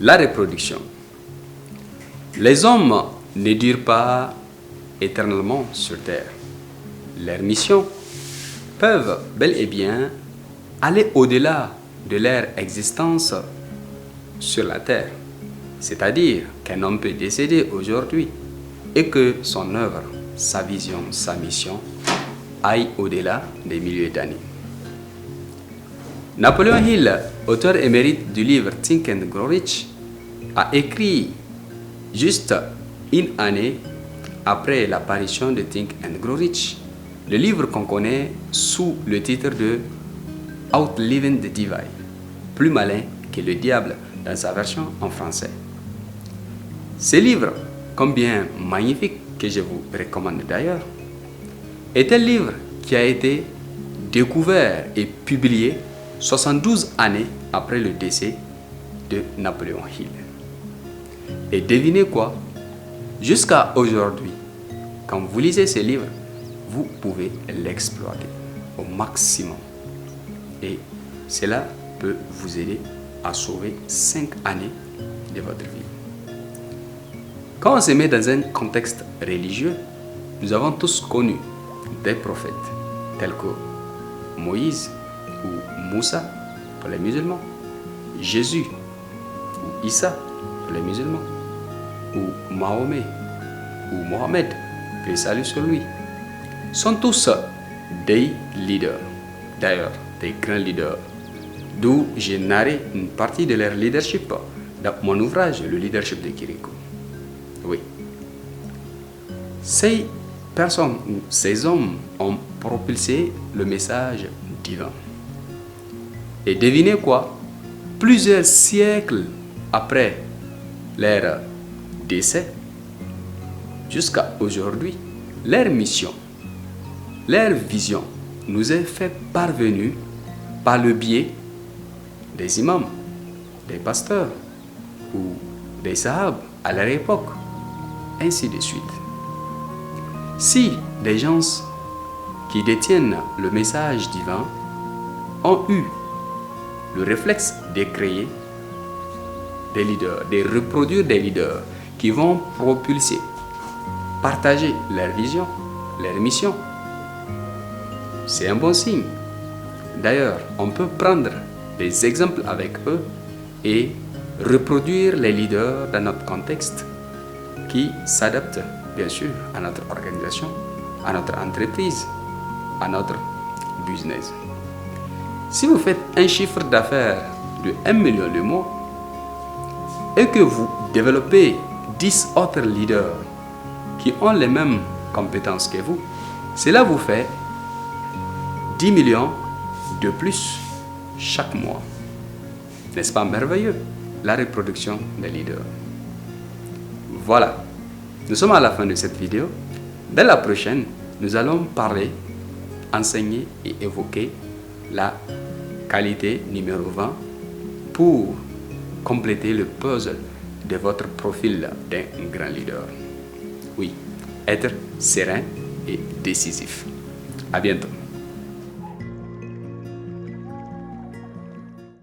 La reproduction. Les hommes ne durent pas éternellement sur Terre. Leurs missions peuvent bel et bien aller au-delà de leur existence sur la Terre. C'est-à-dire qu'un homme peut décéder aujourd'hui et que son œuvre, sa vision, sa mission aille au-delà des milliers d'années. Napoléon Hill, auteur émérite du livre Think and Grow Rich, a écrit juste une année après l'apparition de Think and Grow Rich, le livre qu'on connaît sous le titre de Outliving the Divide, plus malin que le diable dans sa version en français. Ce livre, combien magnifique que je vous recommande d'ailleurs, est un livre qui a été découvert et publié 72 années après le décès de Napoléon Hill. Et devinez quoi? Jusqu'à aujourd'hui, quand vous lisez ce livre, vous pouvez l'exploiter au maximum. Et cela peut vous aider à sauver 5 années de votre vie. Quand on se met dans un contexte religieux, nous avons tous connu des prophètes tels que Moïse ou Moussa pour les musulmans, Jésus ou Issa pour les musulmans, ou Mahomet ou Mohamed, paix et salut sur lui, sont tous des leaders, d'ailleurs des grands leaders, d'où j'ai narré une partie de leur leadership dans mon ouvrage, le leadership de Kirikou. Oui. Ces personnes ou ces hommes ont propulsé le message divin. Et devinez quoi? Plusieurs siècles après leur décès, jusqu'à aujourd'hui, leur mission, leur vision nous est fait parvenue par le biais des imams, des pasteurs ou des sahabs à leur époque, ainsi de suite. Si des gens qui détiennent le message divin ont eu le réflexe de créer des leaders, de reproduire des leaders qui vont propulser, partager leur vision, leur mission, c'est un bon signe. D'ailleurs, on peut prendre des exemples avec eux et reproduire les leaders dans notre contexte qui s'adaptent bien sûr à notre organisation, à notre entreprise, à notre business. Si vous faites un chiffre d'affaires de 1 million le mois et que vous développez 10 autres leaders qui ont les mêmes compétences que vous, cela vous fait 10 millions de plus chaque mois. N'est-ce pas merveilleux? La reproduction des leaders. Voilà, nous sommes à la fin de cette vidéo. Dans la prochaine, nous allons parler, enseigner et évoquer la qualité numéro 20 pour compléter le puzzle de votre profil d'un grand leader. Oui, être serein et décisif. À bientôt.